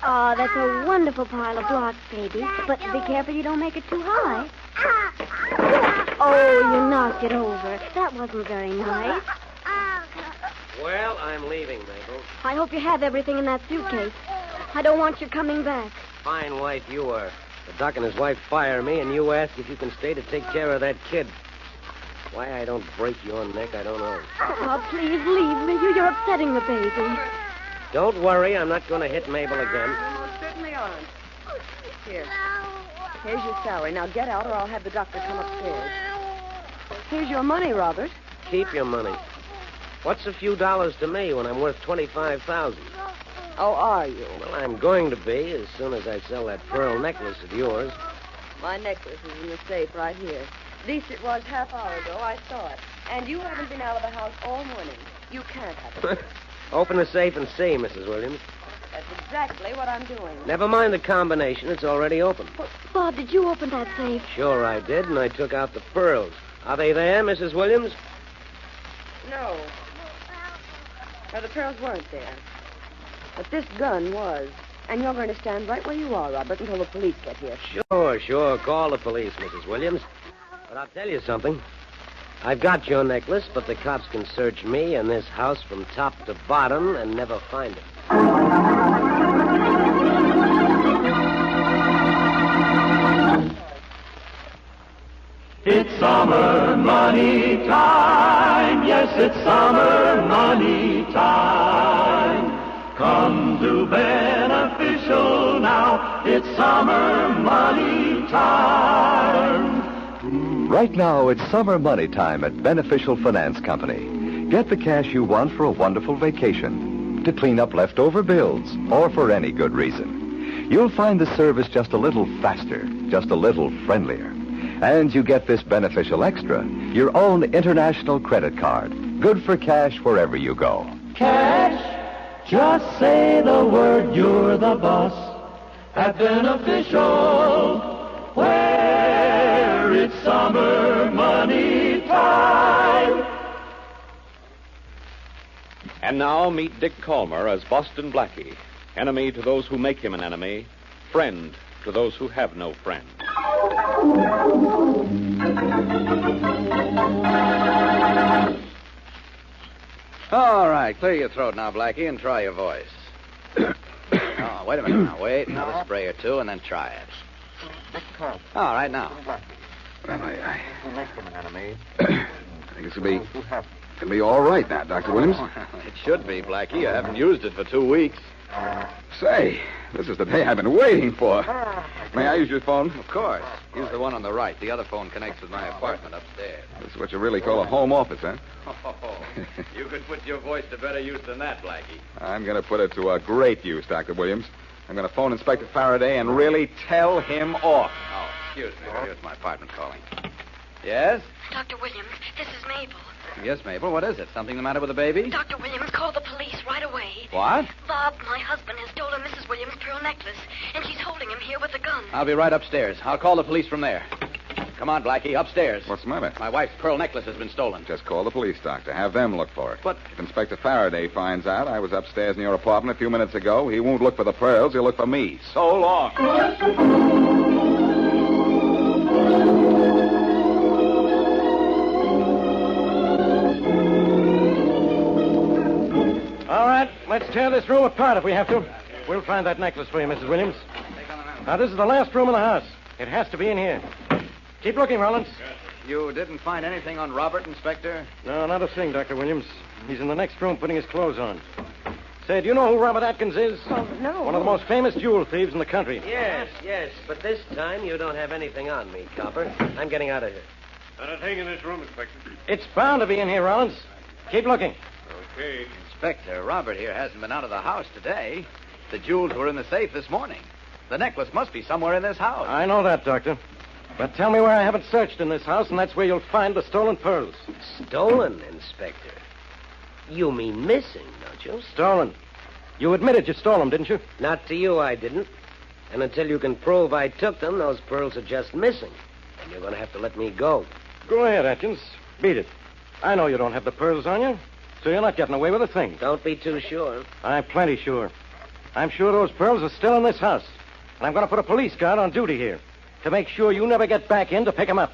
Oh, that's a wonderful pile of blocks, baby. But be careful you don't make it too high. Oh, you knocked it over. That wasn't very nice. Well, I'm leaving, Mabel. I hope you have everything in that suitcase. I don't want you coming back. Fine wife you are. The doc and his wife fire me, and you ask if you can stay to take care of that kid. Why I don't break your neck, I don't know. Oh, please leave me. You're upsetting the baby. Don't worry, I'm not going to hit Mabel again. No, certainly aren't. Here. Here's your salary. Now get out or I'll have the doctor come upstairs. Here's your money, Robert. Keep your money. What's a few dollars to me when I'm worth $25,000? Oh, are you? Well, I'm going to be as soon as I sell that pearl necklace of yours. My necklace is in the safe right here. At least it was half hour ago. I saw it. And you haven't been out of the house all morning. You can't have it. Open the safe and see, Mrs. Williams. That's exactly what I'm doing. Never mind the combination. It's already open. Bob, did you open that safe? Sure I did, and I took out the pearls. Are they there, Mrs. Williams? No. No, the pearls weren't there. But this gun was. And you're going to stand right where you are, Robert, until the police get here. Sure. Call the police, Mrs. Williams. But I'll tell you something. I've got your necklace, but the cops can search me and this house from top to bottom and never find it. It's summer money time. Yes, it's summer money time. Come to Beneficial now. It's summer money time. Right now, it's summer money time at Beneficial Finance Company. Get the cash you want for a wonderful vacation, to clean up leftover bills, or for any good reason. You'll find the service just a little faster, just a little friendlier. And you get this Beneficial Extra, your own international credit card, good for cash wherever you go. Cash, just say the word, you're the boss. At Beneficial, where it's summer money time. And now meet Dick Calmer as Boston Blackie, enemy to those who make him an enemy, friend to those who have no friend. All right, clear your throat now, Blackie, and try your voice. Oh, wait a minute now. Wait, another spray or two, and then try it. All right, now. Well, I think this will be all right now, Dr. Williams. It should be, Blackie. You haven't used it for 2 weeks. Say, this is the day I've been waiting for. May I use your phone? Of course. Use the one on the right. The other phone connects with my apartment upstairs. This is what you really call a home office, huh? Oh, you could put your voice to better use than that, Blackie. I'm going to put it to a great use, Dr. Williams. I'm going to phone Inspector Faraday and really tell him off. Oh, excuse me. Here's my apartment calling. Yes? Dr. Williams, this is Mabel. Yes, Mabel. What is it? Something the matter with the baby? Dr. Williams, call the police right away. What? Bob, my husband, has stolen Mrs. Williams' pearl necklace, and he's holding him here with a gun. I'll be right upstairs. I'll call the police from there. Come on, Blackie, upstairs. What's the matter? My wife's pearl necklace has been stolen. Just call the police, Doctor. Have them look for it. But... If Inspector Faraday finds out I was upstairs in your apartment a few minutes ago, he won't look for the pearls. He'll look for me. So long. All right, let's tear this room apart if we have to. We'll find that necklace for you, Mrs. Williams. Now, this is the last room in the house. It has to be in here. Keep looking, Rollins. You didn't find anything on Robert, Inspector? No, not a thing, Dr. Williams. He's in the next room putting his clothes on. Say, do you know who Robert Atkins is? Oh, no. One of the most famous jewel thieves in the country. Yes. But this time you don't have anything on me, Copper. I'm getting out of here. Not a thing in this room, Inspector. It's bound to be in here, Rollins. Keep looking. Okay. Inspector, Robert here hasn't been out of the house today. The jewels were in the safe this morning. The necklace must be somewhere in this house. I know that, Doctor. But tell me where I haven't searched in this house, and that's where you'll find the stolen pearls. Stolen, Inspector? You mean missing, don't you? Stolen. You admitted you stole them, didn't you? Not to you, I didn't. And until you can prove I took them, those pearls are just missing. And you're going to have to let me go. Go ahead, Atkins. Beat it. I know you don't have the pearls on you, so you're not getting away with a thing. Don't be too sure. I'm plenty sure. I'm sure those pearls are still in this house. And I'm going to put a police guard on duty here to make sure you never get back in to pick them up.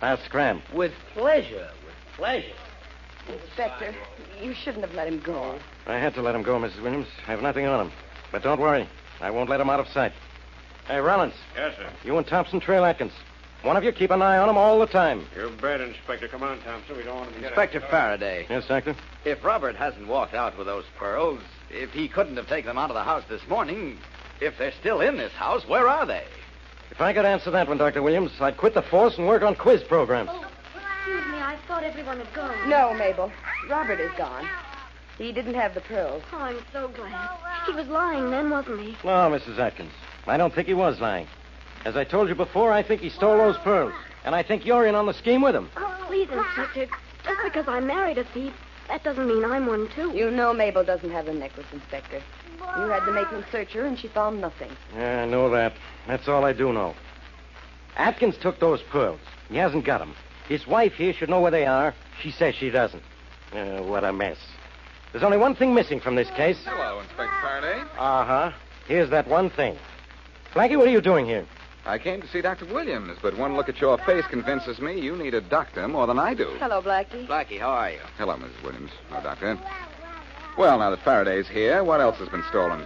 Now, scram. With pleasure, with pleasure. Inspector, you shouldn't have let him go. I had to let him go, Mrs. Williams. I have nothing on him. But don't worry. I won't let him out of sight. Hey, Rollins. Yes, sir. You and Thompson trail Atkins. One of you keep an eye on him all the time. You bet, Inspector. Come on, Thompson. We don't want to be... Inspector Faraday. Yes, Doctor? If Robert hasn't walked out with those pearls, if he couldn't have taken them out of the house this morning, if they're still in this house, where are they? If I could answer that one, Dr. Williams, I'd quit the force and work on quiz programs. Oh, excuse me. I thought everyone had gone. No, Mabel. Robert is gone. He didn't have the pearls. Oh, I'm so glad. He was lying then, wasn't he? No, Mrs. Atkins. I don't think he was lying. As I told you before, I think he stole those pearls. And I think you're in on the scheme with him. Oh, please, Inspector. Just because I married a thief, that doesn't mean I'm one, too. You know Mabel doesn't have the necklace, Inspector. You had the matron search her, and she found nothing. Yeah, I know that. That's all I do know. Atkins took those pearls. He hasn't got them. His wife here should know where they are. She says she doesn't. What a mess. There's only one thing missing from this case. Hello, Inspector Faraday. Uh-huh. Here's that one thing. Blackie, what are you doing here? I came to see Dr. Williams, but one look at your face convinces me you need a doctor more than I do. Hello, Blackie. Blackie, how are you? Hello, Mrs. Williams. No, Doctor. Well, now that Faraday's here, what else has been stolen?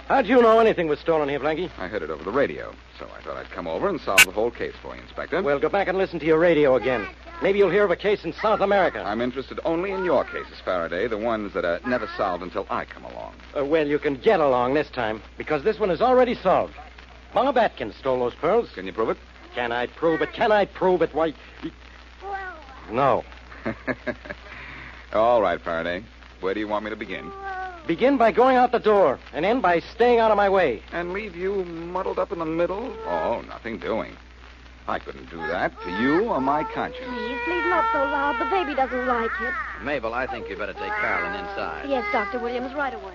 How'd you know anything was stolen here, Blackie? I heard it over the radio, so I thought I'd come over and solve the whole case for you, Inspector. Well, go back and listen to your radio again. Maybe you'll hear of a case in South America. I'm interested only in your cases, Faraday, the ones that are never solved until I come along. Well, you can get along this time, because this one is already solved. Bob Atkins stole those pearls. Can you prove it? Can I prove it? Can I prove it? Why... No. All right, Faraday. Where do you want me to begin? Begin by going out the door, and end by staying out of my way. And leave you muddled up in the middle? Oh, nothing doing. I couldn't do that to you or my conscience. Please, not so loud. The baby doesn't like it. Mabel, I think you'd better take Carolyn inside. Yes, Dr. Williams, right away.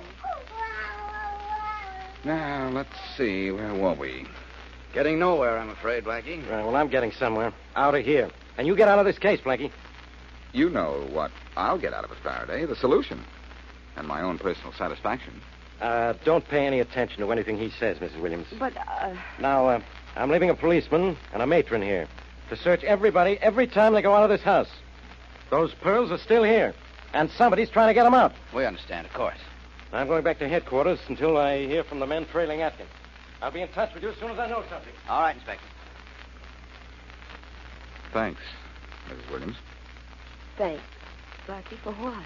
Now, let's see. Where were we? Getting nowhere, I'm afraid, Blackie. Well, I'm getting somewhere. Out of here. And you get out of this case, Blackie. You know what I'll get out of it, Faraday. The solution. And my own personal satisfaction. Don't pay any attention to anything he says, Mrs. Williams. But, Now, I'm leaving a policeman and a matron here to search everybody every time they go out of this house. Those pearls are still here, and somebody's trying to get them out. We understand, of course. I'm going back to headquarters until I hear from the men trailing Atkins. I'll be in touch with you as soon as I know something. All right, Inspector. Thanks, Mrs. Williams. thanks. Blackie, for what?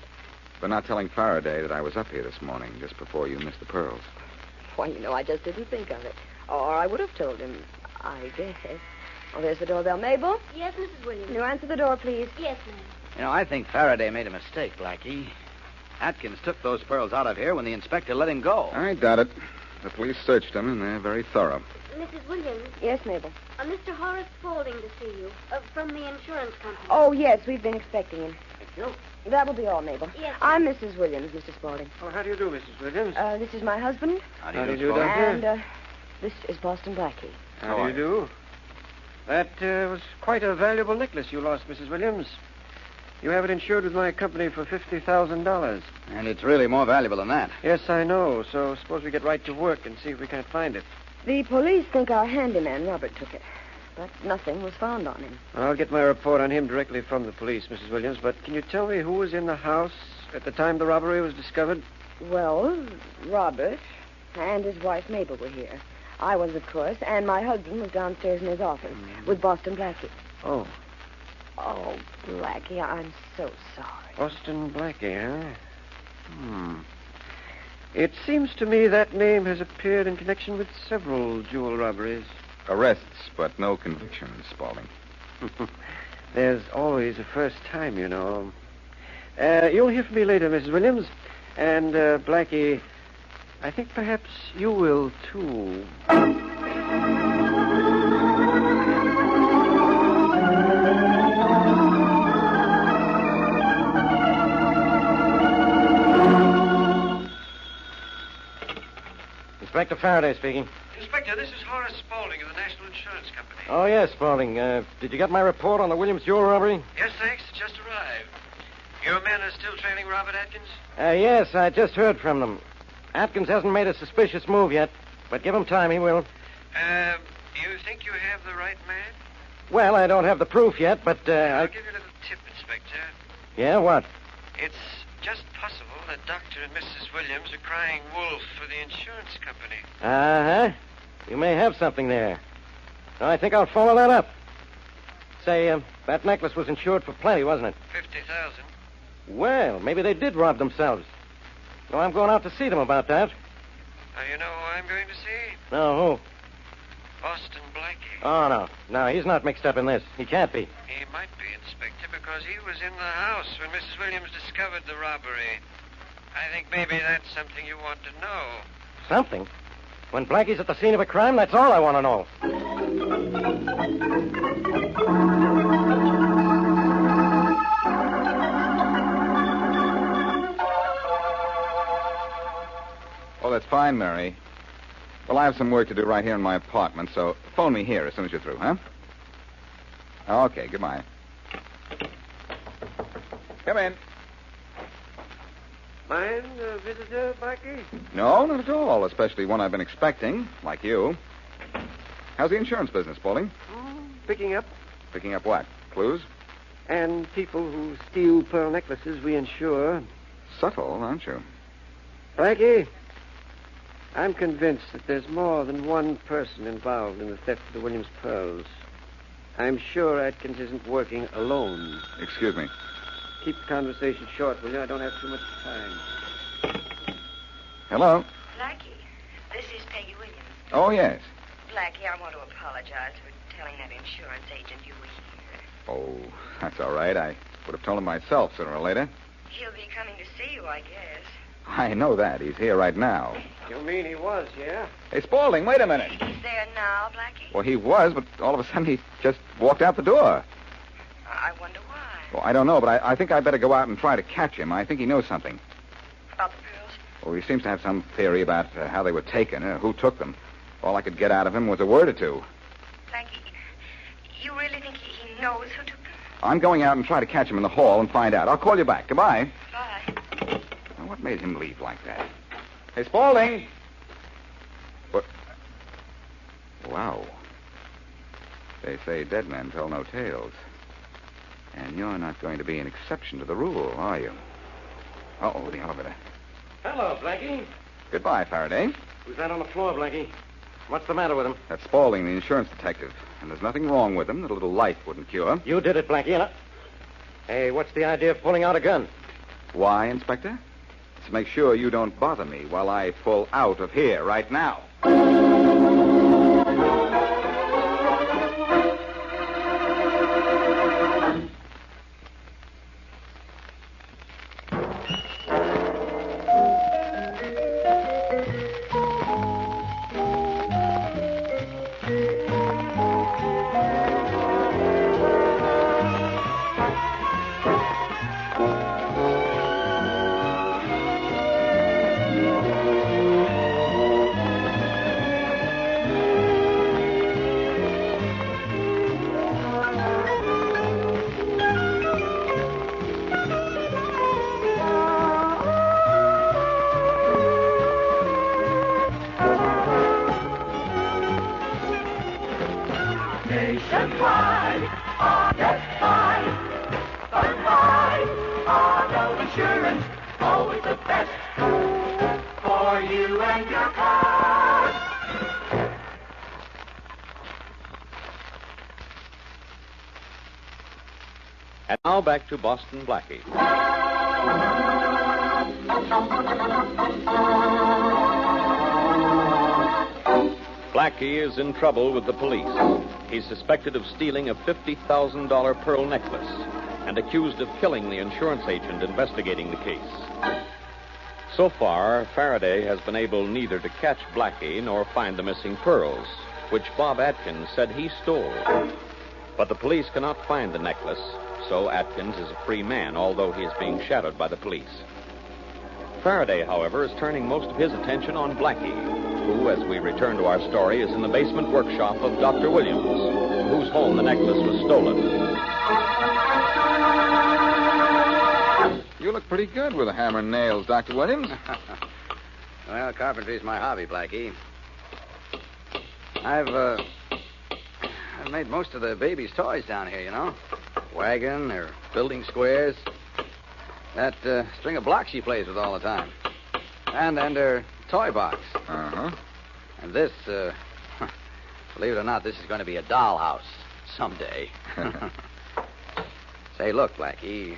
For not telling Faraday that I was up here this morning just before you missed the pearls. Why, I just didn't think of it. Or I would have told him, I guess. Oh, there's the doorbell. Mabel? Yes, Mrs. Williams. Can you answer the door, please? Yes, ma'am. I think Faraday made a mistake, Blackie. Atkins took those pearls out of here when the inspector let him go. I doubt it. The police searched them, and they're very thorough. Mrs. Williams, Yes, Mabel. Mr. Horace Spaulding to see you, from the insurance company. Oh, yes, we've been expecting him. Thank you. That will be all, Mabel. Yes, I'm Mrs. Williams, Mr. Spaulding. Oh, how do you do, Mrs. Williams? This is my husband, How do you do, Spaulding? Doctor? and this is Boston Blackie. How do you do? That was quite a valuable necklace you lost, Mrs. Williams. You have it insured with my company for $50,000. And it's really more valuable than that. Yes, I know. So suppose we get right to work and see if we can't find it. The police think our handyman, Robert, took it. But nothing was found on him. I'll get my report on him directly from the police, Mrs. Williams. But can you tell me who was in the house at the time the robbery was discovered? Well, Robert and his wife Mabel were here. I was, of course, and my husband was downstairs in his office with Boston Blackie. Oh, Oh, Blackie, I'm so sorry. Boston Blackie, huh? It seems to me that name has appeared in connection with several jewel robberies. Arrests, but no convictions, Spaulding. There's always a first time, you know. You'll hear from me later, Mrs. Williams. And, Blackie, I think perhaps you will, too. Inspector Faraday speaking. Inspector, this is Horace Spaulding of the National Insurance Company. Oh, yes, Spaulding. Did you get my report on the Williams jewel robbery? Yes, thanks. Just arrived. Your men are still trailing Robert Atkins? Yes, I just heard from them. Atkins hasn't made a suspicious move yet, but give him time, he will. You think you have the right man? Well, I don't have the proof yet, but, I'll give you a little tip, Inspector. Yeah, what? It's just possible that Dr. and Mrs. Williams are crying wolf for the insurance company. Uh-huh. You may have something there. I think I'll follow that up. Say, that necklace was insured for plenty, wasn't it? 50,000. Well, maybe they did rob themselves. No, I'm going out to see them about that. You know who I'm going to see? No, who? Boston Blackie. Oh, no. No, he's not mixed up in this. He can't be. He might be, Inspector, because he was in the house when Mrs. Williams discovered the robbery. I think maybe that's something you want to know. Something? When Blackie's at the scene of a crime, that's all I want to know. Oh, that's fine, Mary. Well, I have some work to do right here in my apartment, so phone me here as soon as you're through, huh? Okay, goodbye. Come in. Mind a visitor, Blackie? No, not at all, especially one I've been expecting, like you. How's the insurance business, Spaulding? Picking up. Picking up what? Clues? And people who steal pearl necklaces we insure. Subtle, aren't you? Blackie, I'm convinced that there's more than one person involved in the theft of the Williams pearls. I'm sure Atkins isn't working alone. Excuse me. Keep the conversation short, will you? I don't have too much time. Hello? Blackie, this is Peggy Williams. Oh, yes. Blackie, I want to apologize for telling that insurance agent you were here. Oh, that's all right. I would have told him myself sooner or later. He'll be coming to see you, I guess. I know that. He's here right now. You mean he was, yeah? Hey, Spaulding, wait a minute. He's there now, Blackie? Well, he was, but all of a sudden he just walked out the door. I wonder why. Well, I don't know, but I think I'd better go out and try to catch him. I think he knows something. About the pearls? Well, he seems to have some theory about how they were taken, who took them. All I could get out of him was a word or two. Blackie, you really think he knows who took them? I'm going out and try to catch him in the hall and find out. I'll call you back. Goodbye. Bye. Now, what made him leave like that? Hey, Spaulding! What? Wow. They say dead men tell no tales. And you're not going to be an exception to the rule, are you? Uh-oh, the elevator. Hello, Blackie. Goodbye, Faraday. Who's that on the floor, Blackie? What's the matter with him? That's Spaulding, the insurance detective. And there's nothing wrong with him that a little light wouldn't cure. You did it, Blackie, and Hey, what's the idea of pulling out a gun? Why, Inspector? To make sure you don't bother me while I pull out of here right now. Nationwide, get by. Sunlight, auto insurance, always the best for you and your car. And now back to Boston Blackie. Blackie is in trouble with the police. He's suspected of stealing a $50,000 pearl necklace. and accused of killing the insurance agent investigating the case. So far, Faraday has been able neither to catch Blackie nor find the missing pearls, which Bob Atkins said he stole. But the police cannot find the necklace, so Atkins is a free man, although he is being shadowed by the police. Faraday, however, is turning most of his attention on Blackie, who, as we return to our story, is in the basement workshop of Dr. Williams, whose home the necklace was stolen. You look pretty good with a hammer and nails, Dr. Williams. Well, carpentry's my hobby, Blackie. I've made most of the baby's toys down here, you know. Wagon or building squares. That string of blocks she plays with all the time. And her toy box. Uh-huh. And this, believe it or not, this is going to be a dollhouse someday. Say, look, Blackie,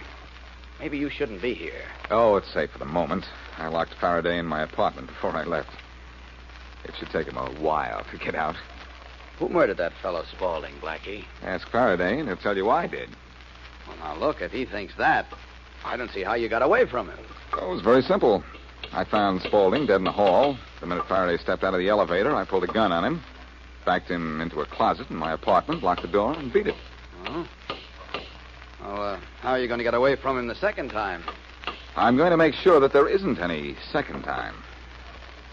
maybe you shouldn't be here. Oh, it's safe for the moment. I locked Faraday in my apartment before I left. It should take him a while to get out. Who murdered that fellow Spaulding, Blackie? Ask Faraday, and he'll tell you I did. Well, now, look, if he thinks that, I don't see how you got away from him. Oh, it was very simple. I found Spaulding dead in the hall. The minute Faraday stepped out of the elevator, I pulled a gun on him, backed him into a closet in my apartment, locked the door, and beat it. Oh? Well, how are you going to get away from him the second time? I'm going to make sure that there isn't any second time.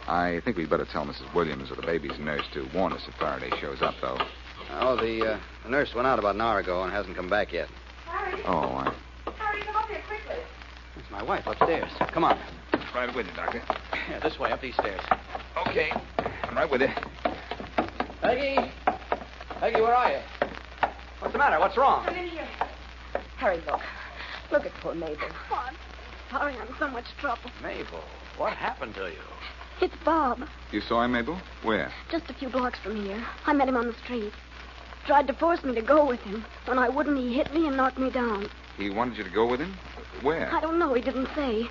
I think we'd better tell Mrs. Williams or the baby's nurse to warn us if Faraday shows up, though. Oh, the nurse went out about an hour ago and hasn't come back yet. Harry. Oh, Harry, come up here quickly. It's my wife upstairs. Come on. Right with you, Doctor. Yeah, this way, up these stairs. Okay. I'm right with you. Peggy! Peggy, where are you? What's the matter? What's wrong? Come in here. Harry, look. Look at poor Mabel. Oh, I'm sorry I'm in so much trouble. Mabel, what happened to you? It's Bob. You saw him, Mabel? Where? Just a few blocks from here. I met him on the street. Tried to force me to go with him. When I wouldn't, he hit me and knocked me down. He wanted you to go with him? Where? I don't know. He didn't say.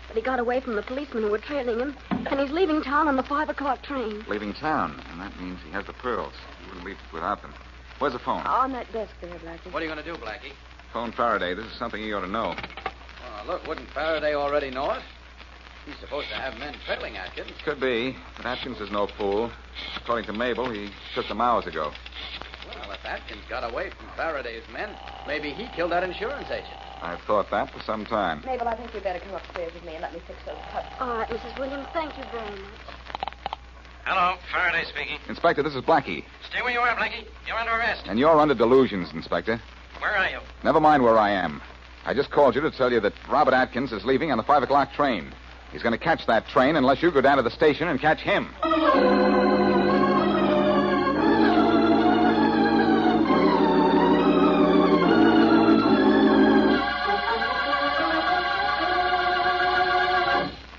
But he got away from the policemen who were trailing him, and he's leaving town on the 5 o'clock train. Leaving town, and that means he has the pearls. He wouldn't leave without them. Where's the phone? On that desk there, Blackie. What are you going to do, Blackie? Phone Faraday. This is something he ought to know. Well, look, wouldn't Faraday already know it? He's supposed to have men trailing Atkins. Could be, but Atkins is no fool. According to Mabel, he took them hours ago. Well, if Atkins got away from Faraday's men, maybe he killed that insurance agent. I've thought that for some time. Mabel, I think you'd better come upstairs with me and let me fix those cuts. All right, Mrs. Williams. Thank you very much. Hello, Faraday speaking. Inspector, this is Blackie. Stay where you are, Blackie. You're under arrest. And you're under delusions, Inspector. Where are you? Never mind where I am. I just called you to tell you that Robert Atkins is leaving on the 5 o'clock train. He's going to catch that train unless you go down to the station and catch him.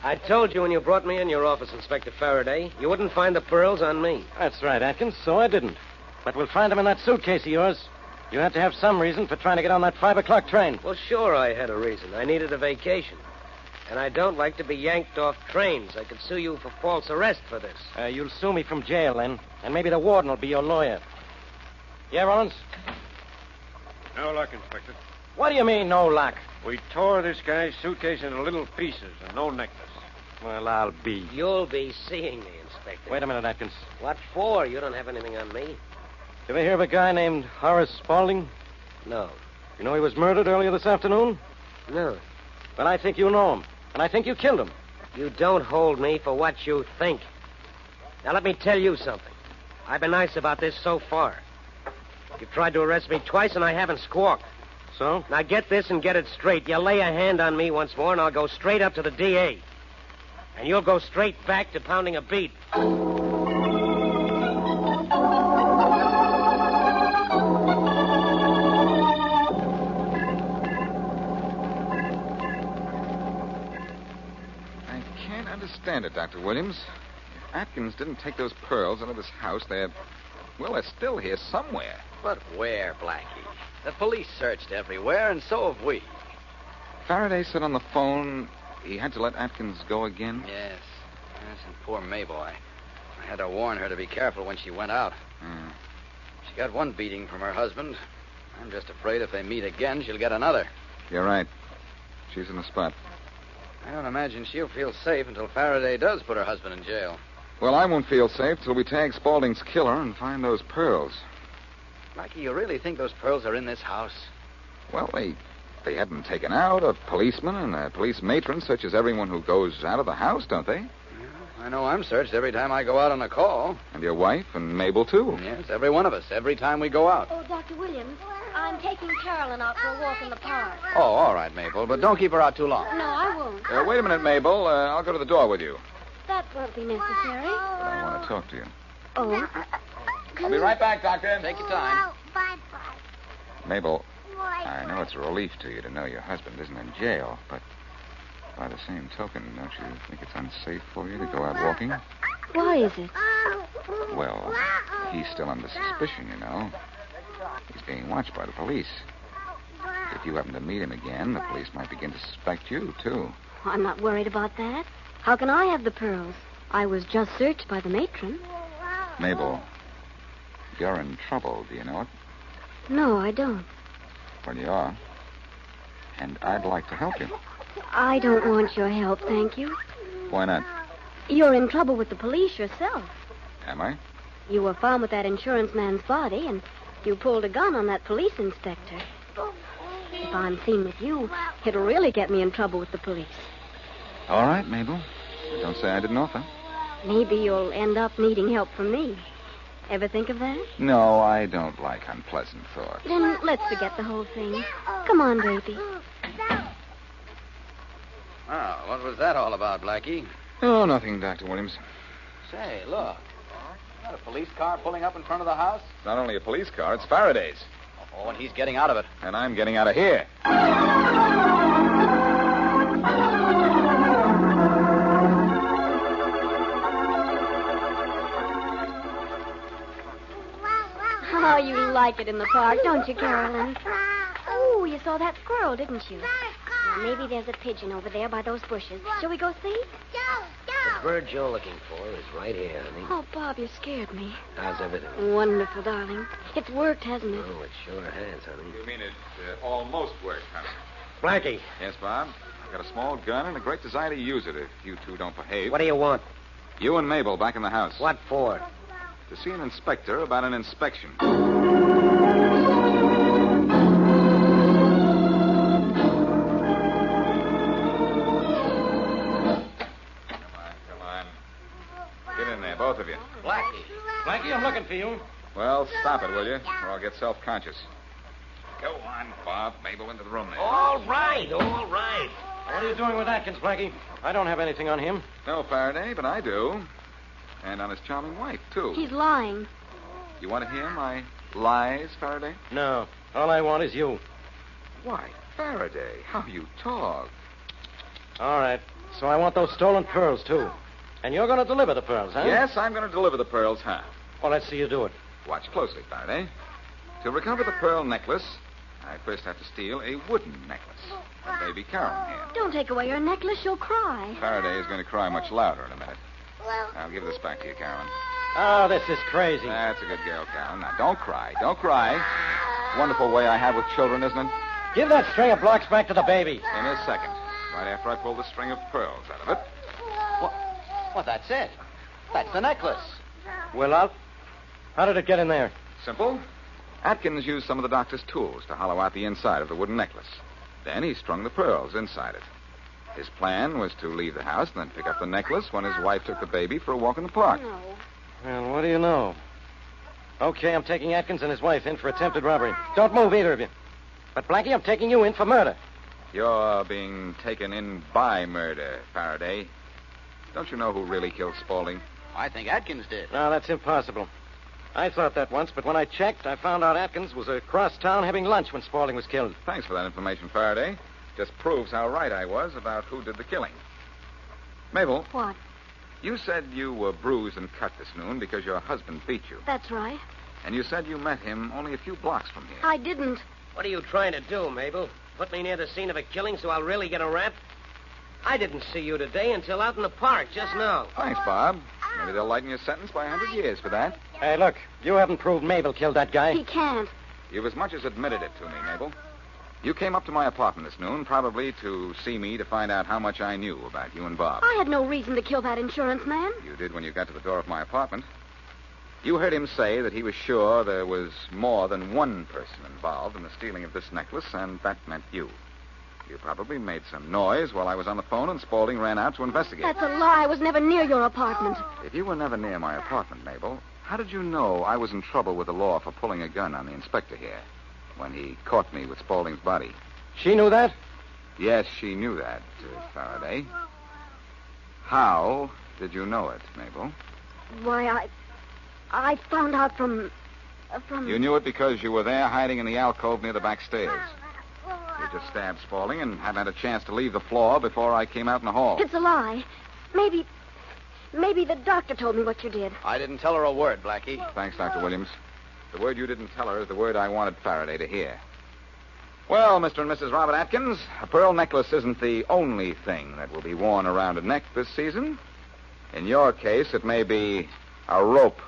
I told you when you brought me in your office, Inspector Faraday, you wouldn't find the pearls on me. That's right, Atkins, so I didn't. But we'll find them in that suitcase of yours. You have to have some reason for trying to get on that 5 o'clock train. Well, sure I had a reason. I needed a vacation. And I don't like to be yanked off trains. I could sue you for false arrest for this. You'll sue me from jail, then. And maybe the warden will be your lawyer. Yeah, Rollins? No luck, Inspector. What do you mean, no luck? We tore this guy's suitcase into little pieces and no necklace. Well, I'll be. You'll be seeing me, Inspector. Wait a minute, Atkins. What for? You don't have anything on me. You ever hear of a guy named Horace Spaulding? No. You know he was murdered earlier this afternoon? No. But I think you know him. And I think you killed him. You don't hold me for what you think. Now, let me tell you something. I've been nice about this so far. You've tried to arrest me twice, and I haven't squawked. So? Now, get this and get it straight. You lay a hand on me once more, and I'll go straight up to the DA. And you'll go straight back to pounding a beat. Understand it, Dr. Williams. If Atkins didn't take those pearls out of his house, they're still here somewhere. But where, Blackie? The police searched everywhere, and so have we. Faraday said on the phone he had to let Atkins go again? Yes, and poor Mabel. I had to warn her to be careful when she went out. She got one beating from her husband. I'm just afraid if they meet again, she'll get another. You're right. She's in the spot. I don't imagine she'll feel safe until Faraday does put her husband in jail. Well, I won't feel safe till we tag Spaulding's killer and find those pearls. Blackie, you really think those pearls are in this house? Well, they had them taken out. A policeman and a police matron search as everyone who goes out of the house, don't they? I know I'm searched every time I go out on a call. And your wife and Mabel, too. Yes, every one of us, every time we go out. Oh, Dr. Williams, I'm taking Carolyn out for a walk in the park. Oh, all right, Mabel, but don't keep her out too long. No, I won't. Wait a minute, Mabel. I'll go to the door with you. That won't be necessary. But I want to talk to you. Oh. I'll be right back, Doctor. Take your time. Mabel, I know it's a relief to you to know your husband isn't in jail, but by the same token, don't you think it's unsafe for you to go out walking? Why is it? Well, he's still under suspicion, you know. He's being watched by the police. If you happen to meet him again, the police might begin to suspect you, too. I'm not worried about that. How can I have the pearls? I was just searched by the matron. Mabel, you're in trouble, do you know it? No, I don't. Well, you are. And I'd like to help you. I don't want your help, thank you. Why not? You're in trouble with the police yourself. Am I? You were found with that insurance man's body, and you pulled a gun on that police inspector. If I'm seen with you, it'll really get me in trouble with the police. All right, Mabel. Don't say I didn't offer. Maybe you'll end up needing help from me. Ever think of that? No, I don't like unpleasant thoughts. Then let's forget the whole thing. Come on, baby. Oh, what was that all about, Blackie? Oh, nothing, Dr. Williams. Say, look. Is that a police car pulling up in front of the house? It's not only a police car, it's Faraday's. Oh, and he's getting out of it. And I'm getting out of here. Oh, you like it in the park, don't you, Carolyn? Oh, you saw that squirrel, didn't you? Well, maybe there's a pigeon over there by those bushes. Shall we go see? The bird you're looking for is right here, honey. Oh, Bob, you scared me. How's everything? Wonderful, darling. It's worked, hasn't it? Oh, it sure has, honey. You mean it almost worked, honey? Blackie. Yes, Bob. I've got a small gun and a great desire to use it if you two don't behave. What do you want? You and Mabel back in the house. What for? To see an inspector about an inspection. Come on. Get in there, both of you. Blackie. Blackie, I'm looking for you. Well, stop it, will you? Or I'll get self-conscious. Go on, Bob. Mabel into the room there. All right, all right. What are you doing with Atkins, Blackie? I don't have anything on him. No, Faraday, but I do. And on his charming wife, too. He's lying. You want to hear my lies, Faraday? No. All I want is you. Why, Faraday, how you talk. All right. So I want those stolen pearls, too. And you're going to deliver the pearls, huh? Yes, I'm going to deliver the pearls, huh? Well, let's see you do it. Watch closely, Faraday. To recover the pearl necklace, I first have to steal a wooden necklace. A baby Carolyn here. Don't take away her necklace. She'll cry. Faraday is going to cry much louder in a minute. I'll give this back to you, Carolyn. Oh, this is crazy. That's a good girl, Carolyn. Now, don't cry. Don't cry. Wonderful way I have with children, isn't it? Give that string of blocks back to the baby. In a second. Right after I pull the string of pearls out of it. Well, that's it. That's the necklace. Well, how did it get in there? Simple. Atkins used some of the doctor's tools to hollow out the inside of the wooden necklace. Then he strung the pearls inside it. His plan was to leave the house and then pick up the necklace when his wife took the baby for a walk in the park. No. Well, what do you know? Okay, I'm taking Atkins and his wife in for attempted robbery. Don't move, either of you. But, Blackie, I'm taking you in for murder. You're being taken in by murder, Faraday. Don't you know who really killed Spaulding? I think Atkins did. No, that's impossible. I thought that once, but when I checked, I found out Atkins was across town having lunch when Spaulding was killed. Thanks for that information, Faraday. Just proves how right I was about who did the killing. Mabel. What? You said you were bruised and cut this noon because your husband beat you. That's right. And you said you met him only a few blocks from here. I didn't. What are you trying to do, Mabel? Put me near the scene of a killing so I'll really get a rap? I didn't see you today until out in the park just now. Thanks, Bob. Maybe they'll lighten your sentence by 100 years for that. Hey, look, you haven't proved Mabel killed that guy. He can't. You've as much as admitted it to me, Mabel. You came up to my apartment this noon, probably to see me to find out how much I knew about you and Bob. I had no reason to kill that insurance man. You did when you got to the door of my apartment. You heard him say that he was sure there was more than one person involved in the stealing of this necklace, and that meant you. You probably made some noise while I was on the phone, and Spaulding ran out to investigate. That's a lie. I was never near your apartment. If you were never near my apartment, Mabel, how did you know I was in trouble with the law for pulling a gun on the inspector here when he caught me with Spaulding's body? She knew that? Yes, she knew that, Faraday. How did you know it, Mabel? Why, I found out from... You knew it because you were there hiding in the alcove near the back stairs. You just stabbed Spaulding and hadn't had a chance to leave the floor before I came out in the hall. It's a lie. Maybe the doctor told me what you did. I didn't tell her a word, Blackie. Thanks, Dr. Williams. The word you didn't tell her is the word I wanted Faraday to hear. Well, Mr. and Mrs. Robert Atkins, a pearl necklace isn't the only thing that will be worn around a neck this season. In your case, it may be a rope.